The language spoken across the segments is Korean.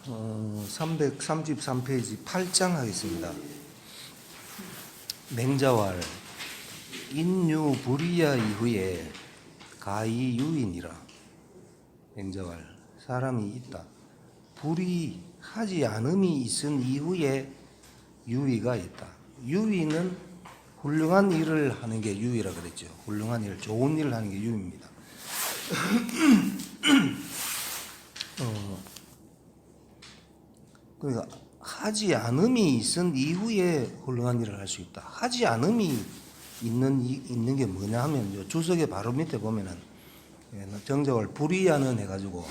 333페이지 8장 하겠습니다. 맹자왈 인유 불이야 이후에 가이유인이라. 맹자왈 사람이 있다. 불이하지 않음이 있은 이후에 유의가 있다. 유의는 훌륭한 일을 하는 게 유의라 그랬죠. 훌륭한 일, 좋은 일을 하는 게 유의입니다. 그러니까 하지 않음이 있은 이후에 훌륭한 일을 할 수 있다. 하지 않음이 있는 게 뭐냐 하면 주석의 바로 밑에 보면은 정자월 불이야는 해가지고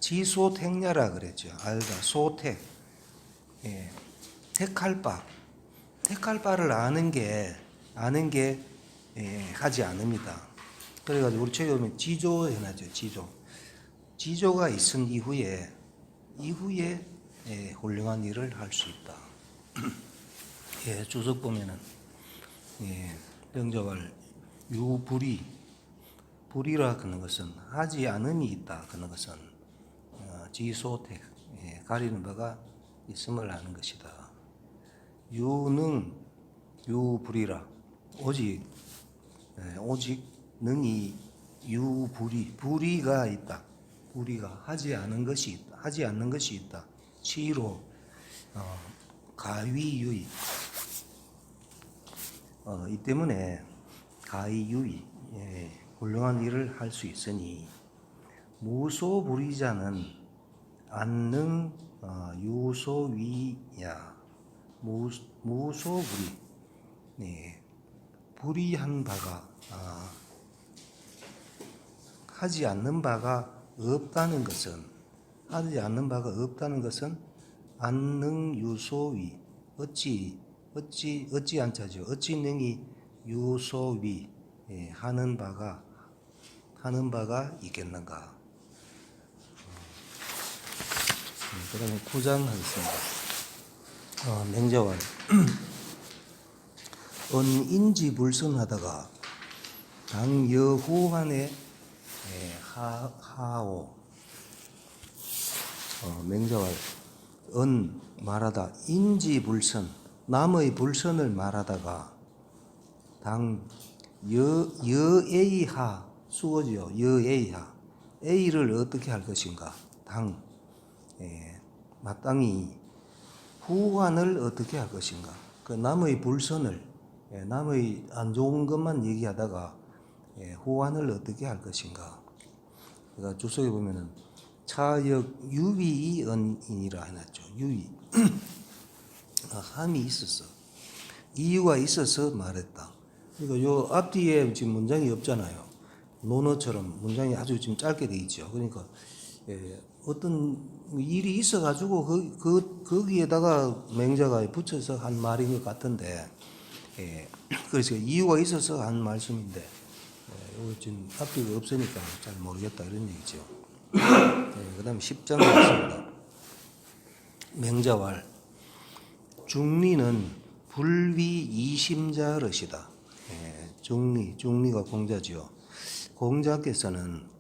지소택야라 그랬죠. 알다 소택, 택할 바를 아는 게 하지 않음이다. 그래가지고 우리 책에 보면 지조 해놨죠. 지조가 있은 이후에 훌륭한 일을 할 수 있다. 주석 보면은 정자월 불이라 그는 것은 하지 않음이 있다. 그는 것은 지소택, 가리는 바가 있음을 아는 것이다. 유불이라 오직 능이 불이가 있다. 불이가 하지 않는 것이 있다. 시로 가위유의. 이 때문에 가위유의, 훌륭한 일을 할 수 있으니 무소불이자는 안능 유소위야. 무소불이, 불이한 바가 하지 않는 바가 없다는 것은 안능 유소위, 어찌 않자죠. 어찌 능이 유소위, 하는 바가 있겠는가. 그 다음에 9장 하겠습니다. 맹자왈 언인지불선하다가 당여후환에 하오. 맹자왈 말하다 인지불선, 남의 불선을 말하다가 여에이하, 수어지요. 여에이하, A를 어떻게 할 것인가. 마땅히 후환을 어떻게 할 것인가. 그 남의 불선을, 남의 안 좋은 것만 얘기하다가 후환을 어떻게 할 것인가. 그러니까 주석에 보면은 차역 유위이 언이라 해놨죠. 유위. 함이 있었어. 이유가 있어서 말했다. 그러니까 요 앞뒤에 지금 문장이 없잖아요. 논어처럼 문장이 아주 지금 짧게 돼 있죠. 그러니까 어떤 일이 있어가지고 거기에다가 맹자가 붙여서 한 말인 것 같은데, 그래서 이유가 있어서 한 말씀인데, 이거 지금 앞뒤가 없으니까 잘 모르겠다 이런 얘기죠. 그 다음에 10장 나왔습니다. 맹자왈 중리는 불위 이심자릇이다. 중리가 공자지요. 공자께서는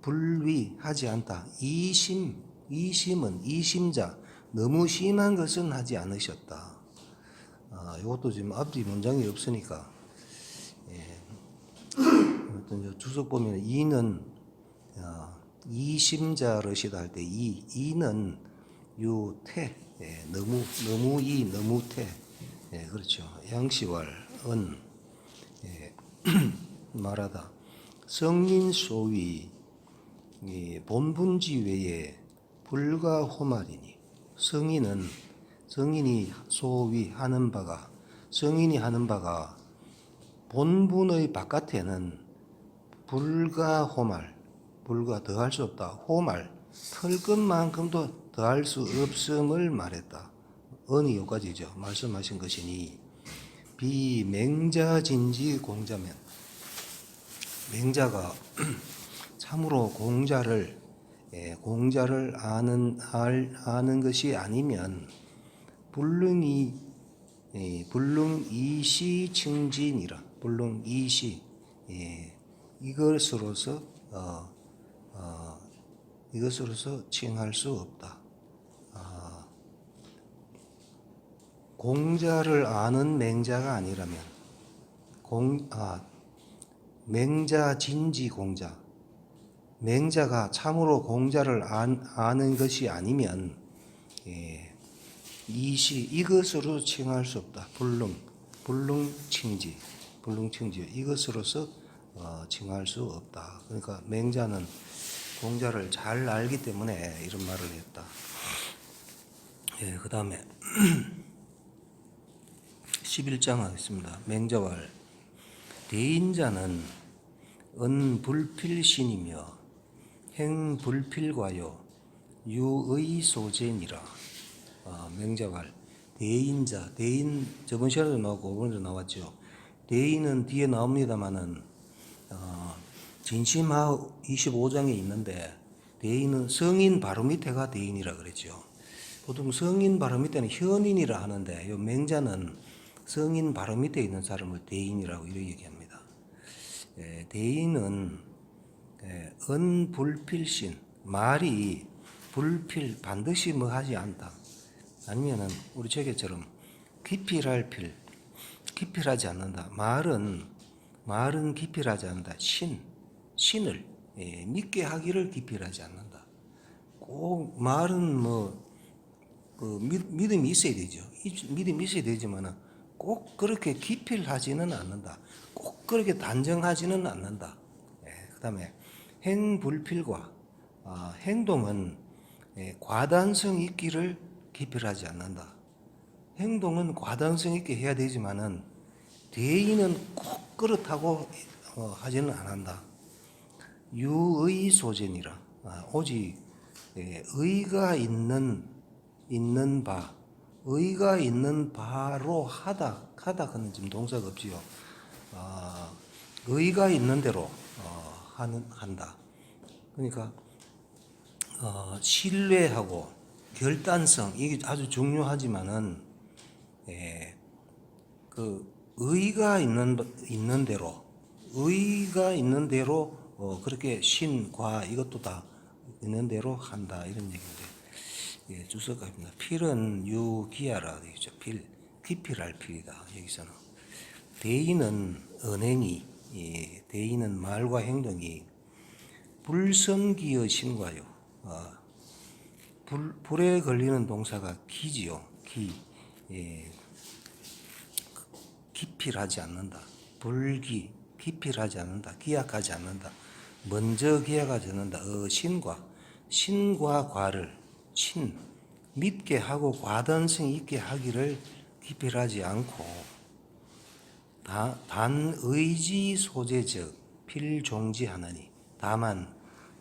불위하지 않다. 이심은 이심자, 너무 심한 것은 하지 않으셨다. 이것도 지금 앞뒤 문장이 없으니까, 어떤 주석 보면 이는 이심자릇이다 할 때 이는 유태, 너무 태, 그렇죠. 양시왈 말하다 성인 소위 본분지 외에 불가 호말이니. 성인이 하는 바가 본분의 바깥에는 불가 호말, 불가 더할 수 없다. 호말, 털 것만큼도 더할 수 없음을 말했다. 언이 여기까지죠. 말씀하신 것이니 비맹자진지 공자면, 맹자가 참으로 공자를 아는 것이 아니면 불능이시 증진이라. 불능이시, 이것으로서 이것으로서 칭할 수 없다. 공자를 아는 맹자가 아니라면 맹자 진지 공자, 맹자가 참으로 공자를 아는 것이 아니면 이것으로 칭할 수 없다. 불능칭지 이것으로서 칭할 수 없다. 그러니까 맹자는 공자를 잘 알기 때문에 이런 말을 했다. 그 다음에 11장 하겠습니다. 맹자왈 대인자는 은불필신이며 행불필과요 유의소재니라. 맹자왈 대인자, 대인 저번 시간에도 나오고 오늘도 나왔죠. 대인은 뒤에 나옵니다마는 진심하 25장에 있는데 대인은 성인 바로 밑에가 대인이라 그랬죠. 보통 성인 바로 밑에는 현인이라 하는데 이 맹자는 성인 바로 밑에 있는 사람을 대인이라고 이렇게 얘기합니다. 대인은 은불필신, 말이 불필 반드시 뭐 하지 않다. 아니면은 우리 책에처럼 기필하지 않는다. 말은 기필하지 않는다. 신을 믿게 하기를 기필하지 않는다. 꼭 말은 믿음이 있어야 되죠. 믿음이 있어야 되지만은 꼭 그렇게 기필하지는 않는다. 꼭 그렇게 단정하지는 않는다. 그다음에 행불필과 행동은 과단성 있기를 기필하지 않는다. 행동은 과단성 있게 해야 되지만은 대의는 꼭 그렇다고 하지는 않는다. 유의소재니라. 오직 의가 있는 바, 의가 있는 바로 하다 그는 지금 동사가 없지요. 의가 있는 대로 한다. 그러니까 신뢰하고 결단성 이게 아주 중요하지만은 그 의가 있는 대로 그렇게 신과 이것도 다 있는 대로 한다 이런 얘기인데 주석가입니다. 필은 유기하라 되겠죠. 기필할 필이다. 여기서는 대의는 언행이 대의는 말과 행동이 불성기의 신과요. 불에 걸리는 동사가 기지요. 기필하지 않는다. 기필하지 않는다. 기약하지 않는다. 먼저 기약하지 않는다. 신과 과를 믿게 하고 과단성 있게 하기를 기필하지 않고 단 의지 소재적 필종지하나니 다만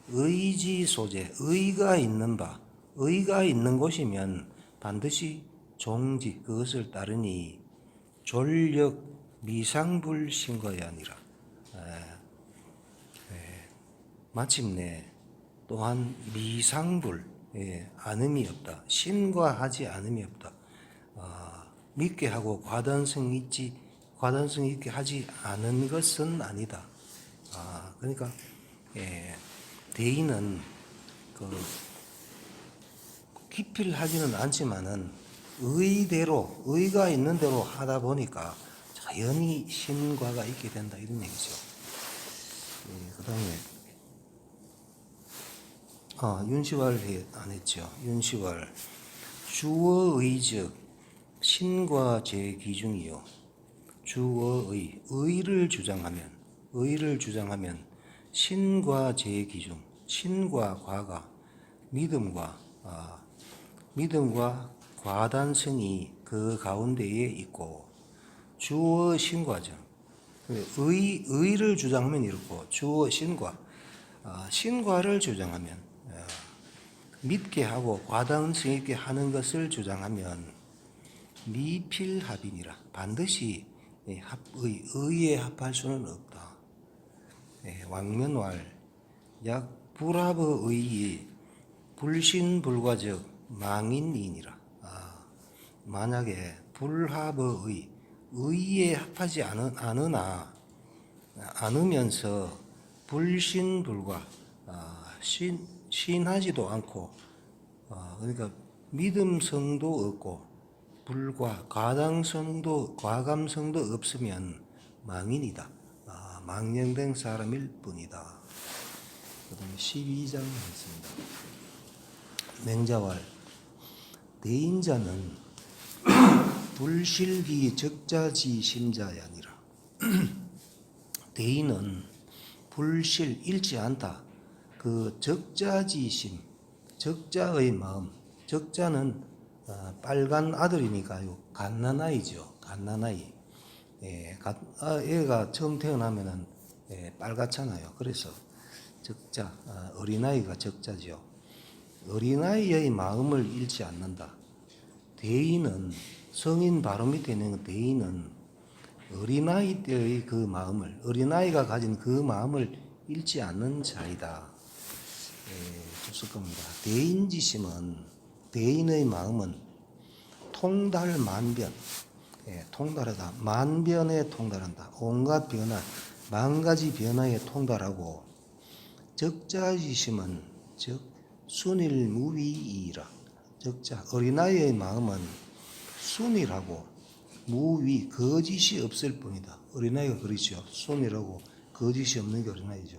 의지 소재 의가 있는 곳이면 반드시 종지 그것을 따르니 졸력 미상불 신거야 아니라 마침내 또한 미상불 안음이 없다. 신과하지 않음이 없다. 믿게 하고 과단성 있게 하지 않은 것은 아니다. 그러니까 대의는 기필하지는 않지만은 의가 있는 대로 하다 보니까 자연히 신과가 있게 된다 이런 얘기죠. 그다음에 윤시활 안 했죠. 윤시활 주어의적 신과 제기중이요. 주어의 의를 주장하면 신과 제기중 신과 과가 믿음과 과단성이 그 가운데에 있고 주어 신과죠. 의를 주장하면 이렇고 주어 신과를 주장하면 믿게 하고 과단성 있게 하는 것을 주장하면 미필합이니라. 반드시 의에 합할 수는 없다. 왕면왈 약 불합의 의의 불신불과적 망인이니라. 만약에 불합의 의에 합하지 않으면서 불신불과 신하지도 않고 그러니까 믿음성도 없고 불과 과감성도 없으면 망인이다. 망령된 사람일 뿐이다. 그 다음에 12장 하겠습니다. 맹자왈 대인자는 불실기 적자지 심자야 아니라 대인은 불실 잃지 않다. 그 적자지심 적자의 마음 적자는 빨간 아들이니까요. 갓난아이죠. 갓난아이. 애가 처음 태어나면은 빨갛잖아요. 그래서 적자 어린아이가 적자죠. 어린아이의 마음을 잃지 않는다. 대인은 성인 바로 밑에 있는 대인은 어린아이 때의 그 마음을 어린아이가 가진 그 마음을 잃지 않는 자이다. 줬을 겁니다. 대인지심은 대인의 마음은 통달만변 통달하다. 만변에 통달한다. 온갖 변화 만가지 변화에 통달하고 적자지심은 즉 순일무위이라. 적자 어린아이의 마음은 순일하고 무위 거짓이 없을 뿐이다. 어린아이가 그러죠. 순일하고 거짓이 없는 게 어린아이죠.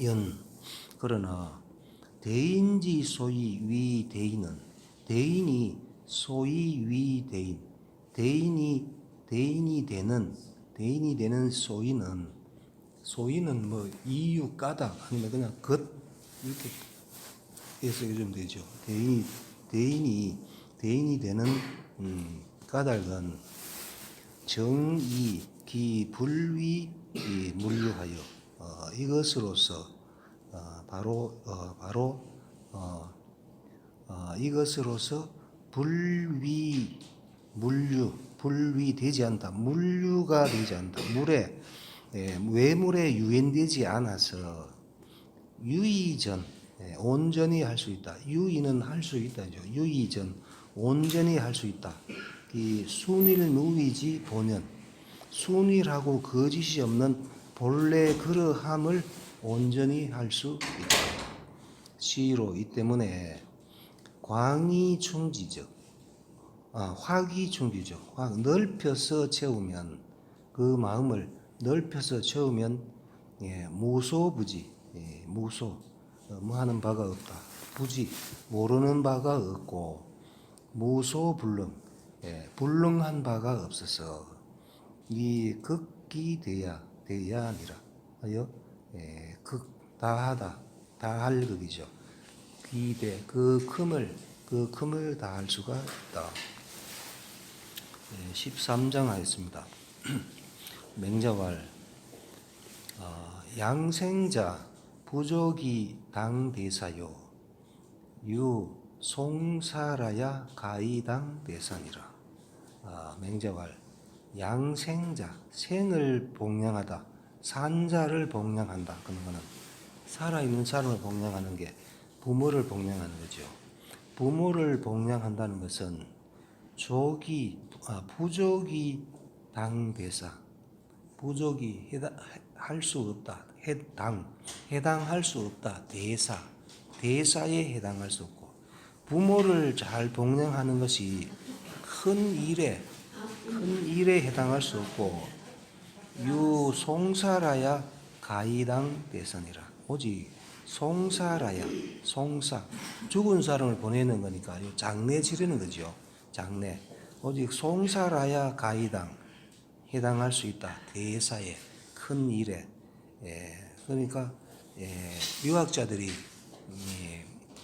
연 그러나 대인지 소위 위 대인은 대인이 소위 위 대인이 되는 소위는 뭐 이유 까닭 아니면 그냥 것 이렇게 해서 이러면 되죠. 대인이 되는 까닭은 정의 기 불위 물류하여 이것으로서 이것으로서 불위되지 않다. 물류가 되지 않다. 외물에 유인되지 않아서 유의전 온전히 할 수 있다. 유의는 할 수 있다죠. 유의전 온전히 할 수 있다. 이 순일무위지 본연 순일하고 거짓이 없는 본래 그러함을 온전히 할 수 있다. 시로 이 때문에 광의충지적 화기충지적 넓혀서 채우면 그 마음을 넓혀서 채우면 무소부지 무소 뭐 하는 바가 없다. 부지 모르는 바가 없고 무소불능 불능한 바가 없어서 이 극기 돼야 아니라 하여 다하다 다할 극이죠. 기대 그 큼을 다할 수가 있다. 13장 하겠습니다. 맹자왈 양생자 부족이 당대사요 유 송사라야 가이당 대산이라. 맹자왈 양생자 생을 봉양하다 산자를 봉양한다. 그런 거는 살아있는 사람을 봉양하는 게 부모를 봉양하는 거죠. 부모를 봉양한다는 것은 부족이 당대사 부족이 할 수 없다. 해당할 수 없다. 대사에 해당할 수 없고 부모를 잘 봉양하는 것이 큰 일에 해당할 수 없고 유송사라야 가이당 대선이라. 오직 송사라야 송사 죽은 사람을 보내는 거니까 장례 치르는 거죠. 장례 오직 송사라야 가이당 해당할 수 있다. 대사에 큰 일에 그러니까 유학자들이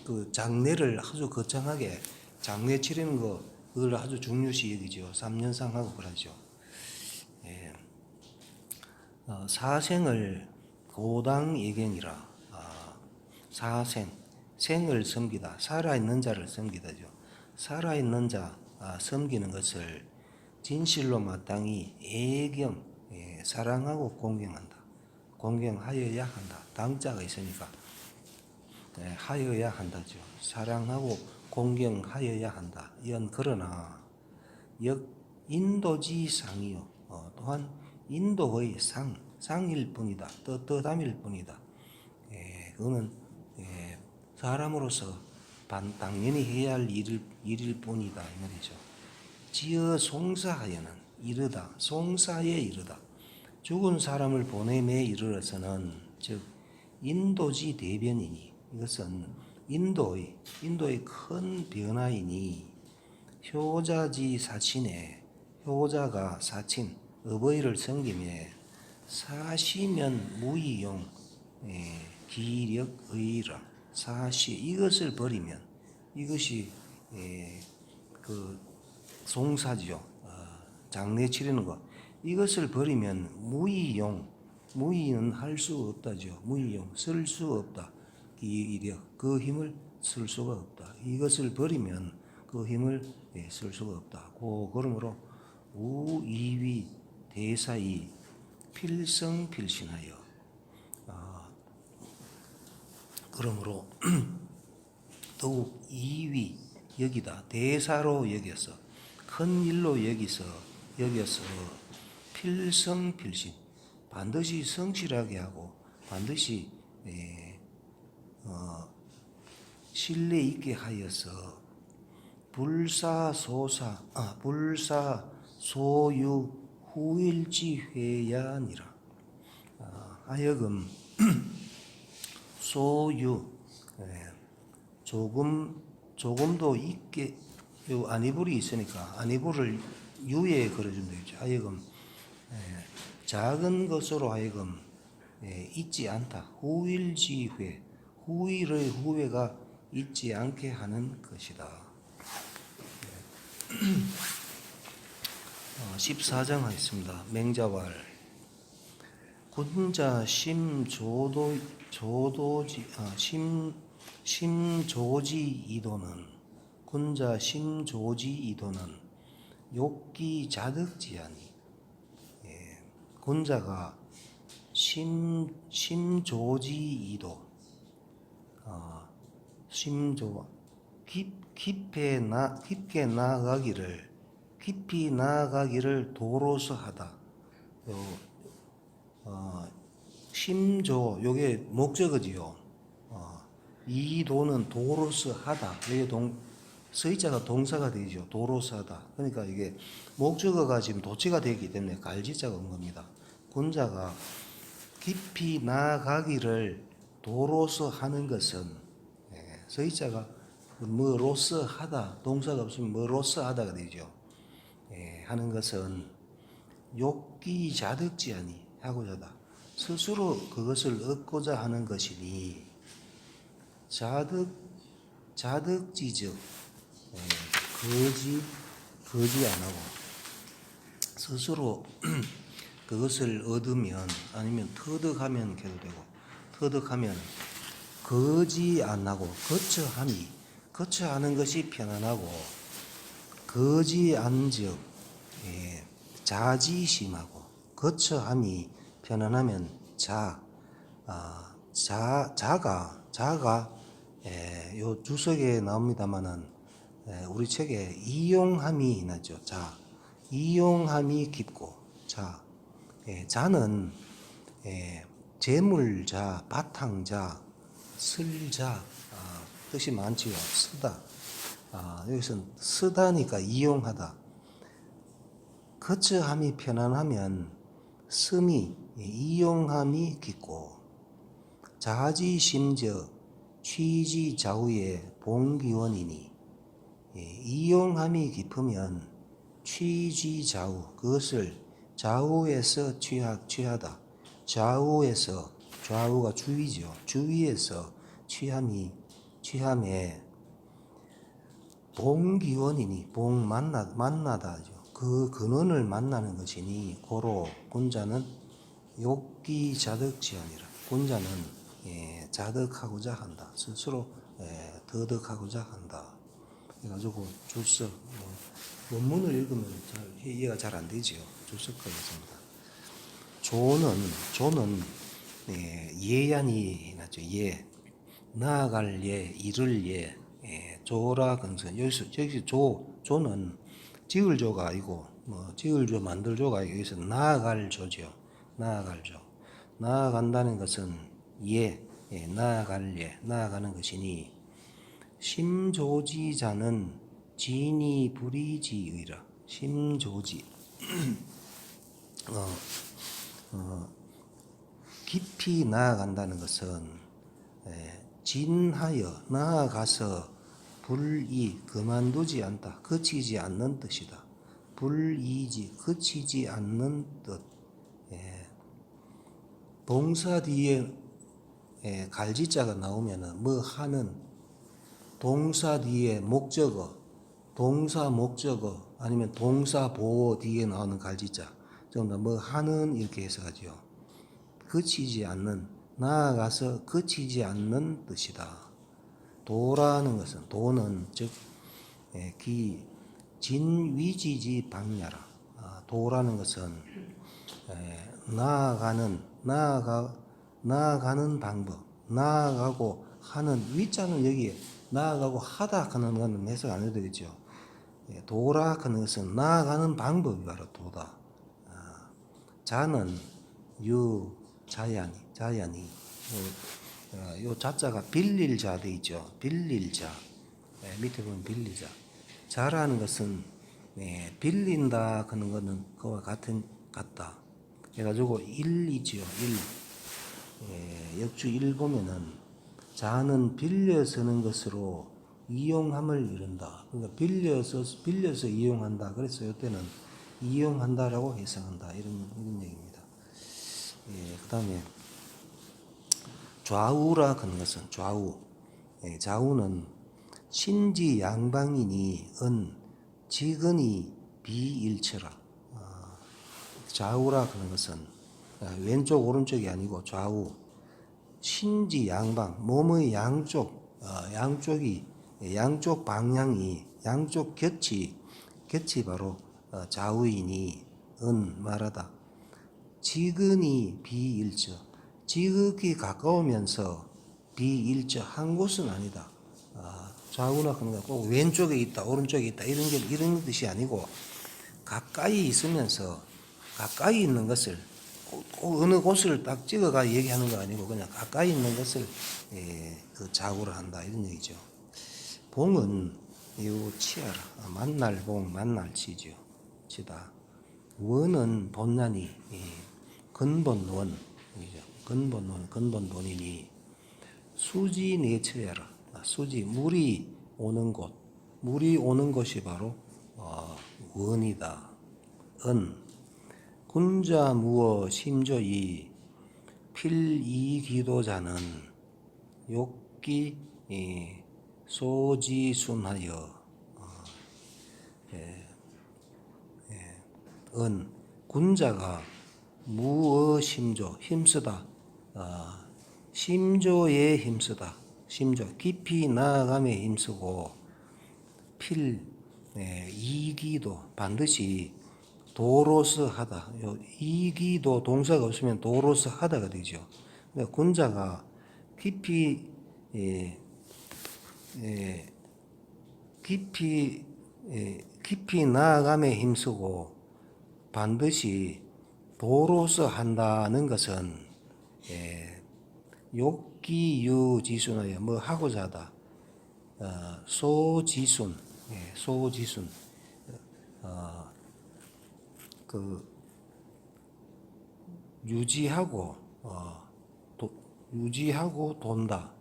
그 장례를 아주 거창하게 장례 치르는 거 그걸 아주 중요시 여기죠. 3년상하고 그러죠. 사생을 고당 예견이라. 사생 생을 섬기다 살아있는 자를 섬기다죠. 살아있는 자 섬기는 것을 진실로 마땅히 애경 사랑하고 공경한다. 공경하여야 한다. 당자가 있으니까 하여야 한다죠. 사랑하고 공경하여야 한다. 이건 그러나 인도지 상이요 또한 인도의 상일 뿐이다. 떠담일 뿐이다. 그거는 사람으로서 당연히 해야 할 일일 뿐이다 이 말이죠. 지어 송사하여는 이르다, 송사에 이르다. 죽은 사람을 보냄에 이르러서는 즉 인도지 대변이니 이것은 인도의 큰 변화이니 효자지 사친에 효자가 사친 어버이를 섬김에 사시면 무이용 기력의라 사시 이것을 버리면 이것이 그 송사지요. 장례 치르는 거 이것을 버리면 무의는 할 수 없다죠. 무의용 쓸 수 없다. 기력 그 힘을 쓸 수가 없다. 이것을 버리면 그 힘을 쓸 수가 없다. 그러므로 우이위 대사이 필성필신하여 그러므로 더욱 이위 여기다 대사로 여겨서 큰 일로 여겨서 필성필신 반드시 성실하게 하고 반드시 신뢰 있게 하여서 불사소유 후일지회야니라 하여금 소유 조금도 있게 요 안이불이 있으니까 안이불을 유에 걸어주면 되겠죠. 하여금 작은 것으로 하여금 잊지 않다. 후일지회 후일의 후회가 잊지 않게 하는 것이다. 14장 하겠습니다. 맹자왈 군자 심조지 이도는 군자 심조지 이도는 욕기 자득지하니 군자가 심조지 이도 심조 깊게 나아가기를 도로서 하다. 심조 요게 목적어지요. 이도는 도로서 하다. 이게 서의자가 동사가 되죠. 도로서 하다. 그러니까 이게 목적어가 지금 도치가 되기 때문에 갈지자가 온 겁니다. 군자가 깊이 나아가기를 도로서 하는 것은 서의자가 뭐로서 하다. 동사가 없으면 뭐로서 하다가 되죠. 하는 것은 욕기 자득지하니 하고자 하다. 스스로 그것을 얻고자 하는 것이니 자득지적 거지 안 하고 스스로 그것을 얻으면 아니면 터득하면 해도 되고 터득하면 거지 안 하고 거처하는 것이 편안하고 거지 안적 자지심하고 거처함이 편안하면 자가 요 주석에 나옵니다만은 우리 책에 이용함이 나죠. 이용함이 깊고 자는 재물자, 바탕자, 쓸자 뜻이 많지요. 쓰다. 여기서는 쓰다니까 이용하다. 거처함이 편안하면 씀이 이용함이 깊고 자지심적 취지좌우의 봉기원이니 이용함이 깊으면 취지좌우 그것을 좌우에서 취하다. 좌우가 주위죠. 주위에서 취함에 봉기원이니 만나다죠. 그 근원을 만나는 것이니 고로 군자는 욕기 자득지하니라. 군자는 자득하고자 한다. 스스로 더득하고자 한다. 그래가지고 줄석 원문을 읽으면 이해가 잘 안 되지요. 줄석하겠습니다. 조는 예야니 나죠. 나아갈 이를 조라 근선 여기서 조는 지을 조가 아니고 지을 조 만들 조가 아니고 여기서 나아갈 조죠. 나아간다는 것은 나아갈래 나아가는 것이니 심조지자는 진이 불이지의라. 심조지 깊이 나아간다는 것은 진하여 나아가서 불이 그만두지 않다, 그치지 않는 뜻이다. 불이지 그치지 않는 뜻. 동사 뒤에 갈지자가 나오면은 뭐 하는, 동사 뒤에 목적어, 동사 목적어 아니면 동사 보어 뒤에 나오는 갈지자 전부 다 뭐 하는 이렇게 해석하죠. 그치지 않는, 나아가서 그치지 않는 뜻이다. 도라는 것은, 도는 즉 진위지지 방야라. 도라는 것은 나아가는 방법, 나아가고 하는, 위자는 여기에 나아가고 하다 하는 것은 해석 안 해도 되겠죠. 도라 하는 것은 나아가는 방법이 바로 도다. 자는 자야니 요 자자가 빌릴 자 돼 있죠. 빌릴 자. 밑에 보면 빌릴 자. 자라는 것은 빌린다 하는 것은 그와 같다. 그래가지고 일이죠. 역주 1 보면은 자는 빌려 쓰는 것으로 이용함을 이룬다. 그러니까 빌려서 이용한다. 그래서 이때는 이용한다라고 해석한다. 이런 얘기입니다. 그다음에 좌우라 하는 것은 좌우. 좌우는 신지 양방이니 지근이 비일처라. 좌우라 하는 것은 왼쪽 오른쪽이 아니고 좌우. 신지 양방, 몸의 양쪽, 양쪽 방향이, 양쪽 곁이 바로 좌우이니 말하다. 지근이 비일처, 지극히 가까우면서 비일처, 한 곳은 아니다. 좌우나 그런 거 꼭 왼쪽에 있다, 오른쪽에 있다 이런 뜻이 아니고 가까이 있으면서 가까이 있는 것을 꼭 어느 곳을 딱 찍어가 얘기하는 거 아니고 그냥 가까이 있는 것을 그 좌우를 한다 이런 얘기죠. 봉은 요 치아라. 만날 봉, 만날 치죠. 치다. 원은 본난이 근본 원이죠. 근본 원, 근본 본이니 수지 내처야라. 수지 물이 오는 곳, 물이 오는 곳이 바로 원이다. 군자 무어 심조이 필이기도자는 욕기 소지순하여 군자가 무어 심조 힘쓰다, 심조에 힘쓰다, 심조 깊이 나아감에 힘쓰고 이기도 반드시 도로서 하다. 이기도 동사가 없으면 도로서 하다가 되죠. 그러니까 군자가 깊이 나아감에 힘쓰고 반드시 도로서 한다는 것은 욕기유지순하여 뭐 하고자 하다. 소지순, 소지순. 유지하고 돈다.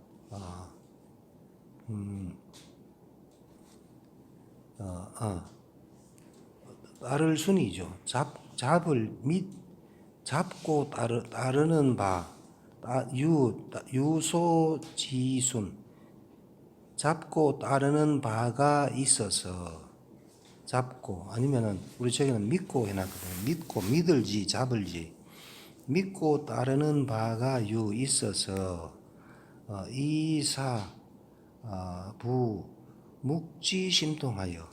따를 순이죠. 잡고 따르는 바, 유소지순. 잡고 따르는 바가 있어서 잡고, 아니면은 우리 책에는 믿고 해놨거든요. 믿고 믿을지 잡을지. 믿고 따르는 바가 있어서 이사 부 묵지심통하여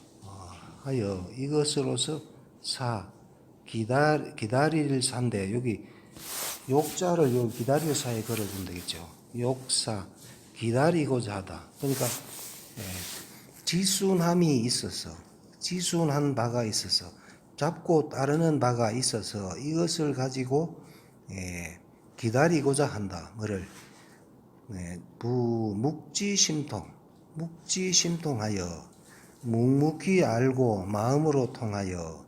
하여 이것으로서 기다릴 산데, 여기 욕자를 요 기다릴 사에 걸어주면 되겠죠. 욕사 기다리고자 하다. 그러니까 지순함이 있어서, 지순한 바가 있어서, 잡고 따르는 바가 있어서 이것을 가지고 기다리고자 한다. 뭐를 묵지심통, 묵지심통하여 묵묵히 알고 마음으로 통하여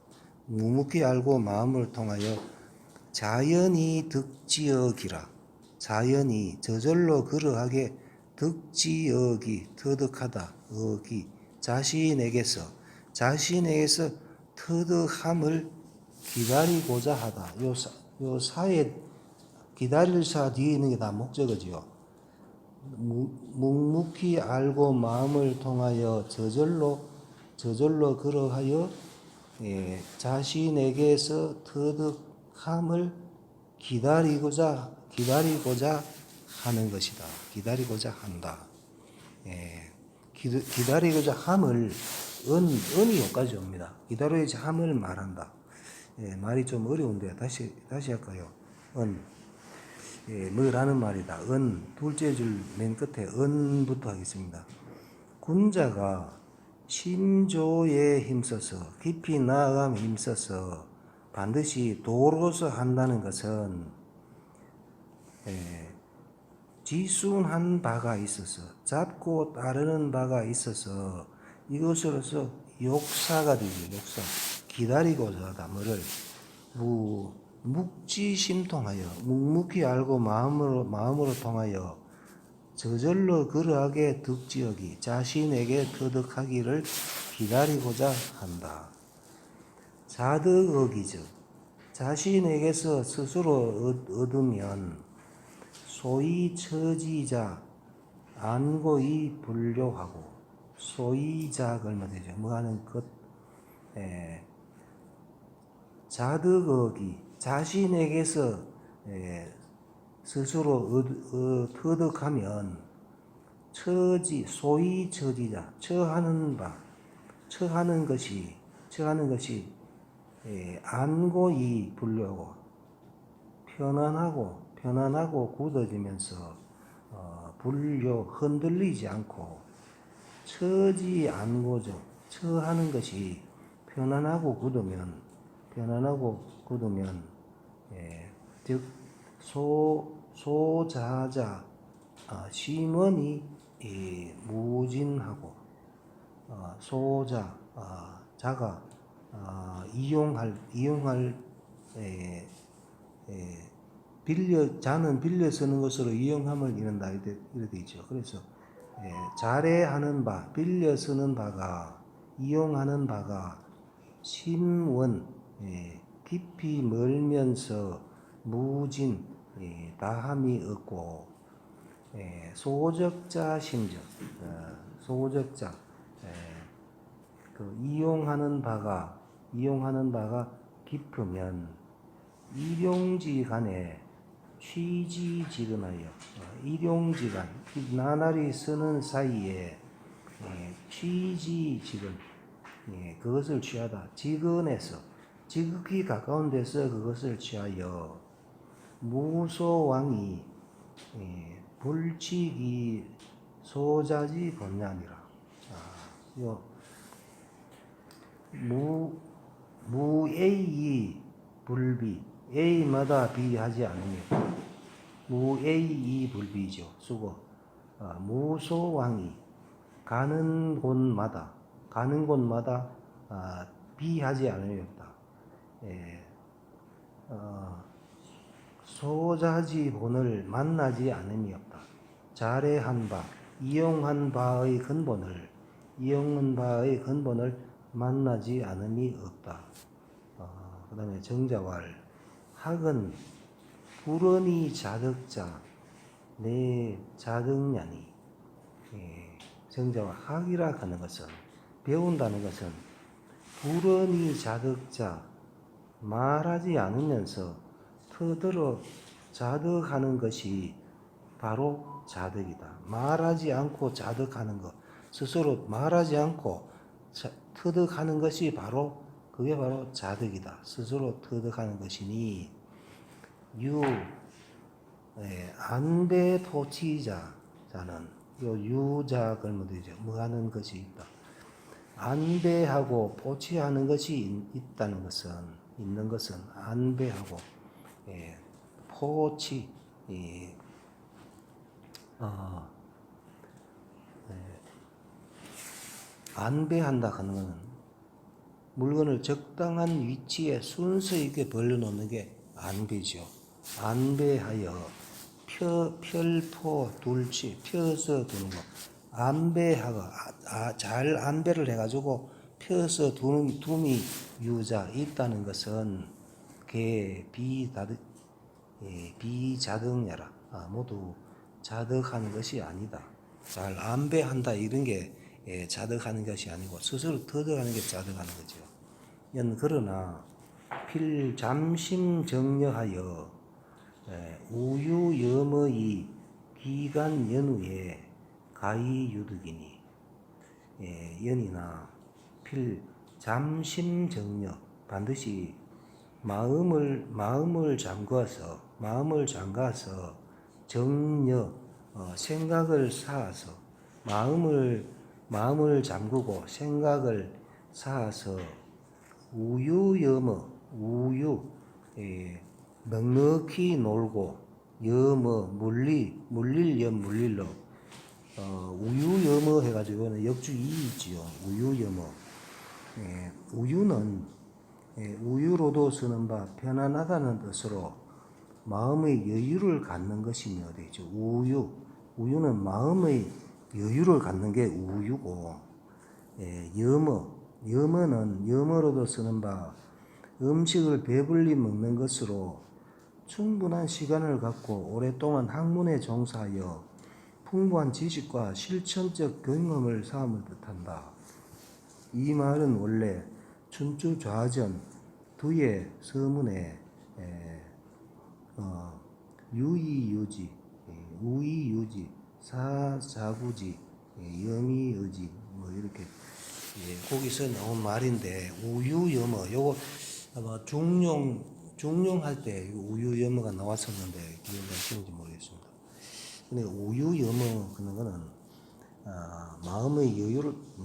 묵묵히 알고 마음을 통하여 자연히 득지어기라. 자연히 저절로 그러하게 득지어기 터득하다 어기 자신에게서 터득함을 기다리고자 하다. 요 사에 기다릴 사 뒤에 있는 게 다 목적어지요. 묵묵히 알고 마음을 통하여 저절로 그러하여 자신에게서 터득함을 기다리고자 하는 것이다. 기다리고자 한다. 기다리고자 함을 은이 여기까지 옵니다. 기다리고자 함을 말한다. 말이 좀 어려운데 다시 할까요? 뭐라는 말이다. 둘째 줄 맨 끝에 은부터 하겠습니다. 군자가 심조에 힘써서 깊이 나아감에 힘써서 반드시 도로서 한다는 것은 지순한 바가 있어서 잡고 따르는 바가 있어서 이것으로서 욕사가 되죠. 욕사. 기다리고자 하다. 뭐를 묵지심통하여 묵묵히 알고 마음으로 통하여 저절로 그러하게 득지어기 자신에게 터득하기를 기다리고자 한다. 자득어기즉 자신에게서 스스로 얻으면 소위 처지자 안고이 불료하고 소위자 얼마 되죠? 뭐 하는 것 자득어기 자신에게서 스스로 터득하면 소위 처지자 처하는 것이 안고이 불료하고 편안하고 굳어지면서 불료 흔들리지 않고 처지 안고죠. 처하는 것이 편안하고 굳으면 즉 소자자 심원이 무진하고 자가 이용할 자는 빌려 쓰는 것으로 이용함을 이른다 이렇게 되어 있죠. 그래서 자례하는 바 빌려 쓰는 바가 이용하는 바가 심원 깊이 멀면서 무진 다함이 없고 소적자 심적 소적자 그 이용하는 바가 깊으면 일용지간에 취지지근하여 일용지간 나날이 쓰는 사이에 취지지근 그것을 취하다. 지근에서 지극히 가까운 데서 그것을 취하여 무소왕이 불치기 소자지 번냐니라. 무에이 불비 A마다 비하지 않으며 무에이 불비죠. 수고 무소왕이 가는 곳마다 비하지 않으며 없다. 소자지 본을 만나지 않음이 없다. 자례한 바 이용한 바의 근본을 만나지 않음이 없다. 그 다음에 정자왈 학은 불언이 자득자 내 자득냐니. 정자왈 학이라 하는 것은 배운다는 것은 불언이 자득자 말하지 않으면서 터들어 자득하는 것이 바로 자득이다. 말하지 않고 자득하는 것, 스스로 말하지 않고 터득하는 것이 그게 바로 자득이다. 스스로 터득하는 것이니 안배 토치자는 요 유자 걸면 되죠. 뭐 하는 것이 있다. 안배하고 포치하는 것이 있는 것은 안배하고 포치 어, 안배한다 하는 것은 물건을 적당한 위치에 순서 있게 벌려놓는 게 안배죠. 안배하여 펼포 둘치 펴서 두는 거. 안배하가 잘 안배를 해가지고 펴서 둠이 유자 있다는 것은 개 비자득냐라. 모두 자득하는 것이 아니다. 잘 안배한다 이런 게 자득하는 것이 아니고 스스로 터득하는 게 자득하는 거죠. 그러나 필잠심정려하여 우유염의 기간 연후에 가히유득이니 연이나 필잠심정려 반드시 마음을 잠가서 정려 생각을 쌓아서 마음을 잠그고 생각을 쌓아서 우유 넉넉히 놀고 물릴로 우유여머 해가지고는 역주 이있지요. 우유여머. 우유는 우유로도 쓰는 바 편안하다는 뜻으로 마음의 여유를 갖는 것이며 되죠. 우유는 마음의 여유를 갖는 게 우유고, 염어로도 쓰는 바 음식을 배불리 먹는 것으로 충분한 시간을 갖고 오랫동안 학문에 종사하여 풍부한 지식과 실천적 경험을 쌓음을 뜻한다. 이 말은 원래 춘추 좌전 두의 서문에 유이유지, 우이유지, 사자구지, 염이의지 뭐 이렇게 거기서 나온 말인데 우유염어 요거 아마 중용할 때 우유염어가 나왔었는데 기억나시는지 모르겠습니다. 근데 우유염어 그런 거는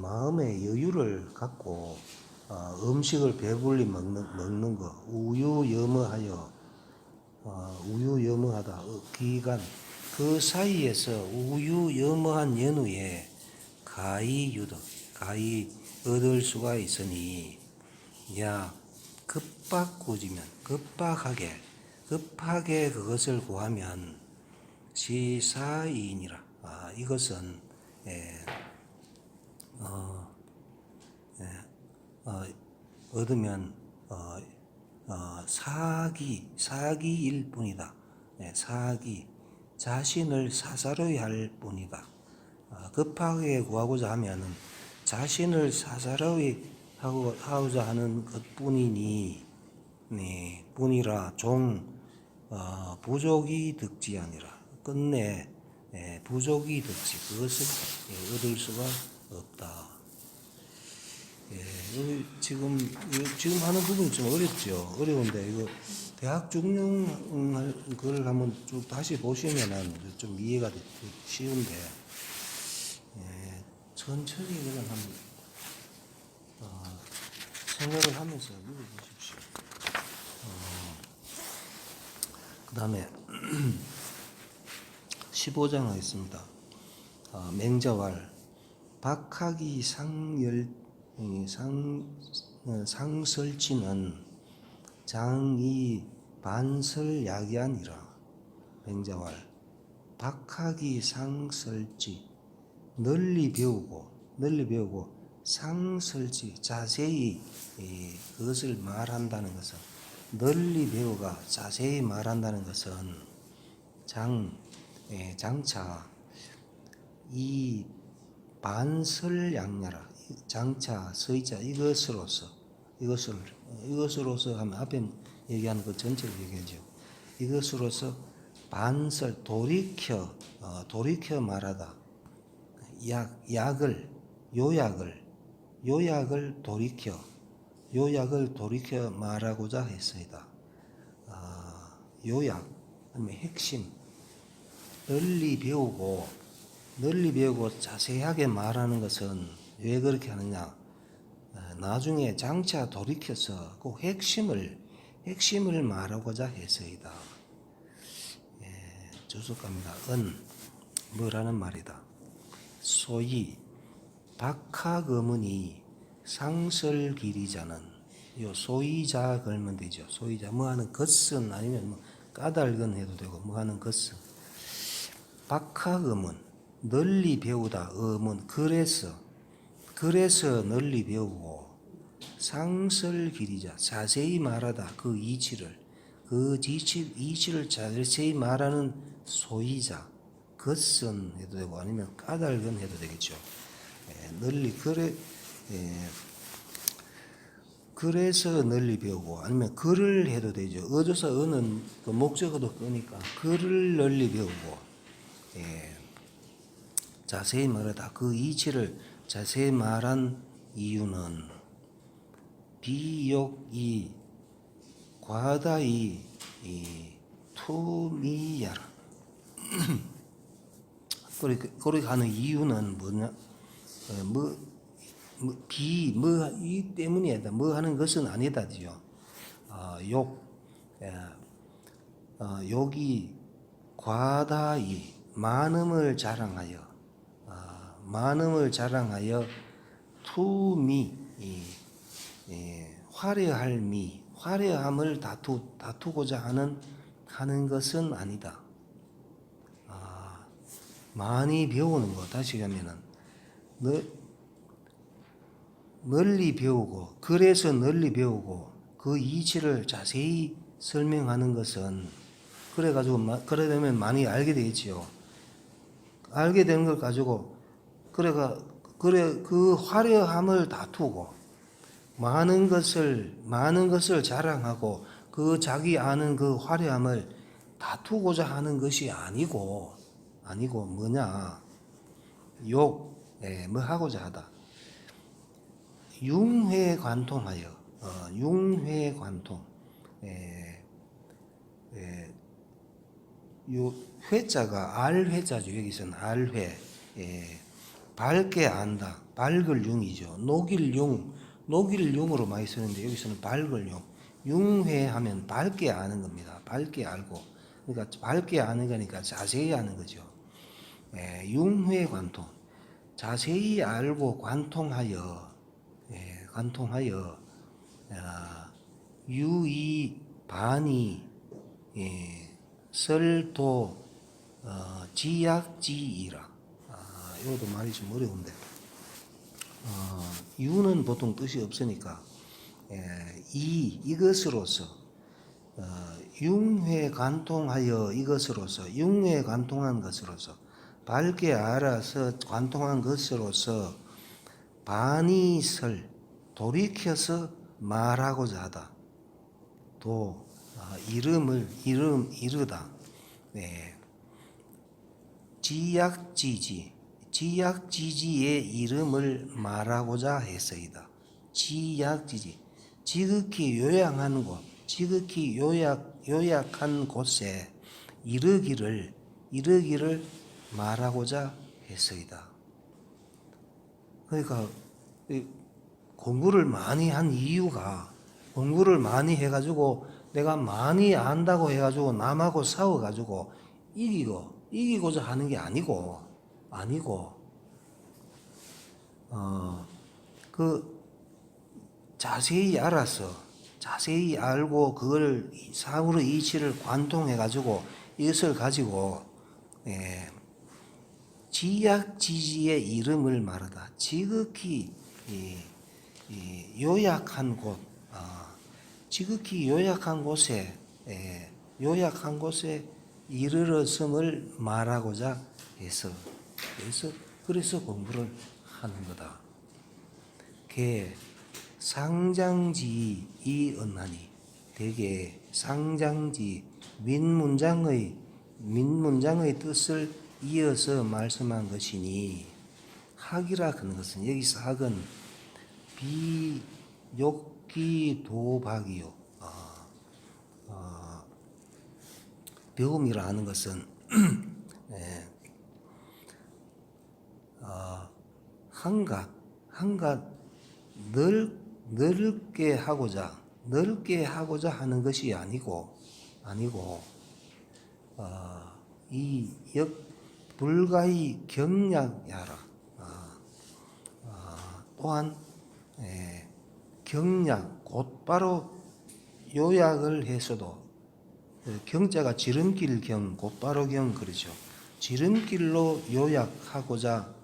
마음의 여유를 갖고 음식을 배불리 먹는 거 우유염어하다 기간 그 사이에서 우유염어한 연후에 가히 얻을 수가 있으니 급하게 그것을 구하면 시사이니라. 이것은 얻으면 사기일 뿐이다. 자신을 사사로이 할 뿐이다. 급하게 구하고자 하면 자신을 사사로이 하고자 하는 것뿐이니 뿐이라 부족이 득지 아니라 끝내 부족이 득지 그것을 얻을 수가 없다. 여기 지금 하는 부분이 좀 어렵죠. 어려운데 이거 대학 중용 그걸 한번 쭉 다시 보시면은 좀 이해가 쉬운데 천천히 그냥 한번 생각을 하면서 읽어보십시오. 그 다음에 15장 하겠습니다. 맹자왈 박학이 상설치는 장이 반설야기아니라. 맹자왈 박학이 상설치 널리 배우고 상설치 자세히 그것을 말한다는 것은 널리 배우가 자세히 말한다는 것은 장차 이 반설양야라 장차 서이자 이것으로서 하면 앞에 얘기하는 그 전체를 얘기하죠. 이것으로서 반설 돌이켜 말하다 요약을 돌이켜 말하고자 했습니다. 요약 아니면 핵심 널리 배우고 자세하게 말하는 것은 왜 그렇게 하느냐? 나중에 장차 돌이켜서 그 핵심을 말하고자 했습니다. 주석갑니다. 뭐라는 말이다. 소위 박하거문이 상설기리자는 요 소위자 걸면 되죠. 소위자 뭐하는 것은 아니면 뭐 까닭은 해도 되고 뭐하는 것은 박하거문 널리 배우다 어문 그래서 널리 배우고 상설기리자 자세히 말하다 그 이치를 이치를 자세히 말하는 소위자 것은 해도 되고 아니면 까닭은 해도 되겠죠. 널리 그래서 널리 배우고 아니면 글을 해도 되죠. 어조사 어는 그 목적어도 끄니까 글을 널리 배우고 자세히 말하다 그 이치를 자세히 말한 이유는 비욕이 과다히 투미야라. 그렇게 하는 이유는 뭐냐? 이 때문이다. 뭐 하는 것은 아니다지요. 욕이 과다히 많음을 자랑하여 투미 화려함을 다투고자 하는 것은 아니다. 많이 배우는 거 다시 가면은 널리 배우고 그래서 널리 배우고 그 이치를 자세히 설명하는 것은 그러려면 많이 알게 되겠지요. 알게 되는 걸 가지고 그 화려함을 다투고 많은 것을 자랑하고 그 자기 아는 그 화려함을 다투고자 하는 것이 아니고 뭐냐 뭐 하고자 하다. 융회관통하여 융회관통 요 회자가 알회자죠. 여기서는 알회 밝게 안다. 밝을 융이죠. 녹일 융으로 많이 쓰는데 여기서는 밝을 융. 융회하면 밝게 아는 겁니다. 밝게 알고 그러니까 밝게 아는 거니까 자세히 아는 거죠. 융회관통 자세히 알고 관통하여 유의 반이 설도 지약지이라. 이것도 말이 좀 어려운데 유는 보통 뜻이 없으니까 이것으로서 융회관통하여 이것으로서 융회관통한 것으로서 밝게 알아서 관통한 것으로서 반이설 돌이켜서 말하고자 하다. 또 이르다. 지약지지의 이름을 말하고자 했어이다. 지약지지 지극히 요약한 곳에 이르기를 말하고자 했어이다. 그러니까 공부를 많이 한 이유가 공부를 많이 해가지고 내가 많이 안다고 해가지고 남하고 싸워가지고 이기고자 하는 게 아니고 그 자세히 알고 그걸 사고의 이치를 관통해가지고 이것을 가지고 지약지지의 이름을 말하다. 지극히 요약한 곳에 이르렀음을 말하고자 해서 그래서 공부를 하는 거다. 상장지 이언하니 대개 상장지 민문장의 뜻을 이어서 말씀한 것이니 학이라 하는 것은 여기서 학은 비욕기도박이요. 배움이라 하는 것은 한갓 넓게 하고자 하는 것이 아니고 이 불가히 경략하라. 또한 경략 곧바로 요약을 해서도 경자가 지름길 경 곧바로 경 그렇죠. 지름길로 요약하고자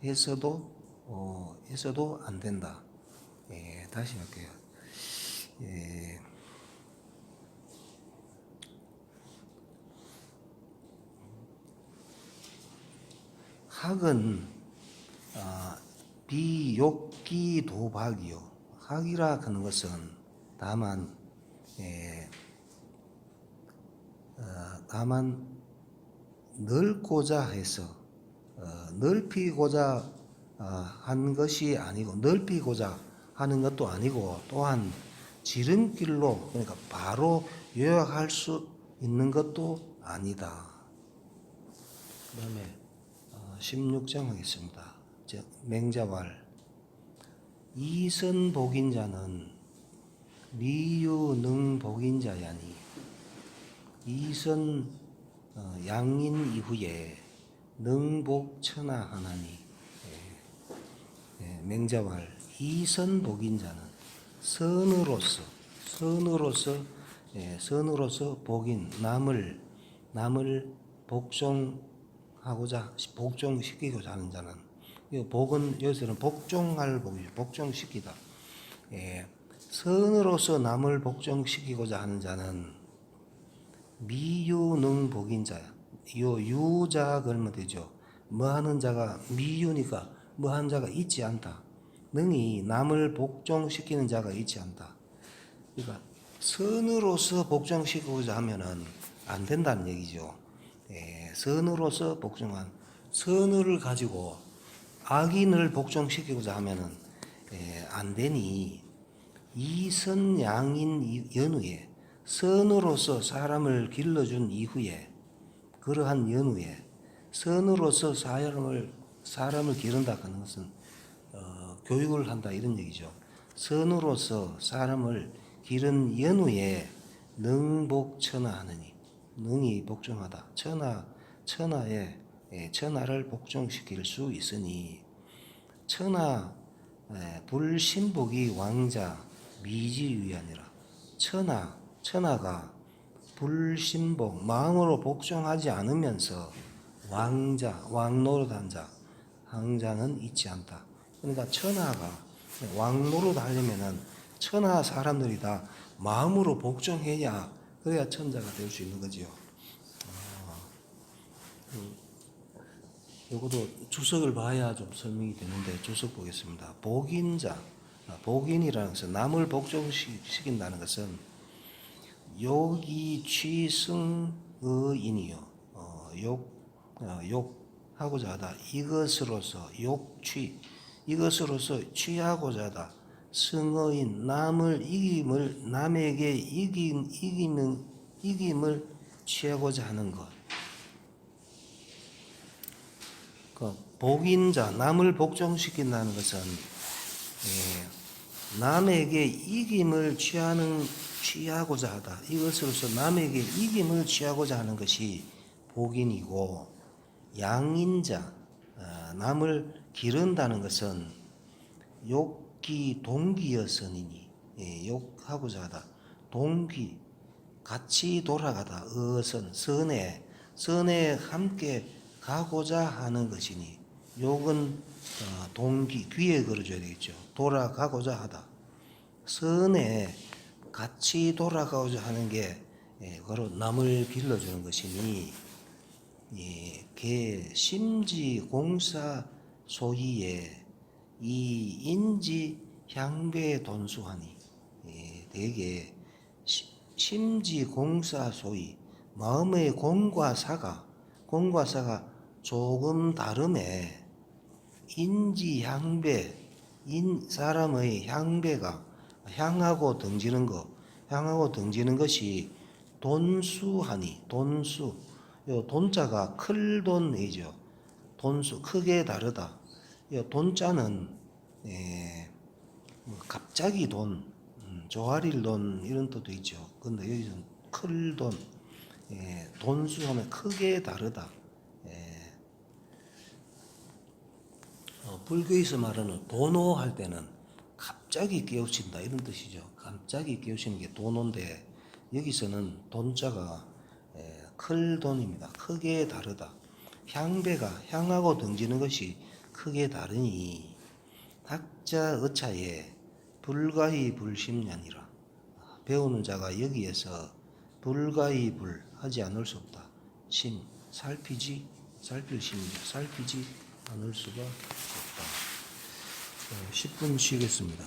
해서도 안 된다. 다시 할게요. 학은 비욕기 도박이요. 학이라 하는 것은 다만 넓고자 해서 넓히고자 한 것이 아니고 넓히고자 하는 것도 아니고 또한 지름길로 그러니까 바로 요약할 수 있는 것도 아니다. 그 다음에 16장 하겠습니다. 맹자왈 이선복인자는 미유능복인자야니 이선 양인 이후에 능복천하하나니. 맹자왈 이선복인자는 선으로서 복인 남을 복종시키고자 하는 자는 이 복은 여기서는 복종할 복이죠. 복종시키다. 선으로서 남을 복종시키고자 하는 자는 미유능복인자야. 요 유자 걸면 되죠. 뭐 하는 자가 미유니까 뭐 하는 자가 있지 않다. 능히 남을 복종시키는 자가 있지 않다. 그러니까 선으로서 복종시키고자 하면은 안 된다는 얘기죠. 선으로서 복종한 선을 가지고 악인을 복종시키고자 하면은 안 되니 이선양인 연후에 선으로서 사람을 길러준 이후에 그러한 연후에 선으로서 사람을 기른다 하는 것은 교육을 한다 이런 얘기죠. 선으로서 사람을 기른 연후에 능복천하하느니 능이 복종하다. 천하를 복종시킬 수 있으니 천하 불신복이 왕자 미지유의하니라. 천하가 불신복 마음으로 복종하지 않으면서 왕노릇한 자 왕자는 있지 않다. 그러니까 천하가 왕노릇 하려면은 천하 사람들이 다 마음으로 복종해야 그래야 천자가 될 수 있는 거지요. 이것도 주석을 봐야 좀 설명이 되는데 주석 보겠습니다. 복인자, 복인이라는 것은 남을 복종시킨다는 것은 욕이 취승의인이요. 욕하고자 하다. 이것으로서 취하고자 하다. 승의인 남에게 이김을 취하고자 하는 것. 그 복인자 남을 복종시킨다는 것은 남에게 이김을 취하고자 하다. 이것으로서 남에게 이김을 취하고자 하는 것이 복인이고 양인자 남을 기른다는 것은 욕기 동기여서니니 욕하고자 하다. 동기 같이 돌아가다. 선에 함께 가고자 하는 것이니 욕은 동기 귀에 걸어줘야 되겠죠. 돌아가고자 하다. 선에 같이 돌아가고자 하는 게 바로 남을 길러주는 것이니 개 심지 공사 소이에 이 인지 향배 돈수하니 대개 심지 공사 소이 마음의 공과 사가 조금 다름에 인지 향배 사람의 향배가 향하고 등지는 것이 돈수하니 요 돈자가 클 돈이죠. 돈수 크게 다르다. 요 돈자는 갑자기 돈, 조아릴 돈 이런 뜻도 있죠. 근데 여기서는 클 돈, 돈수하면 크게 다르다. 불교에서 말하는 도노할 때는 갑자기 깨우친다 이런 뜻이죠. 갑자기 깨우치는 게 도노인데 여기서는 돈자가 클 돈입니다. 크게 다르다. 향배가 향하고 등지는 것이 크게 다르니 학자 어차에 불가히 불심냐니라. 배우는 자가 여기에서 불가히 불하지 않을 수 없다. 심 살필 심이죠. 살피지 않을 수가 없다. 10분 쉬겠습니다.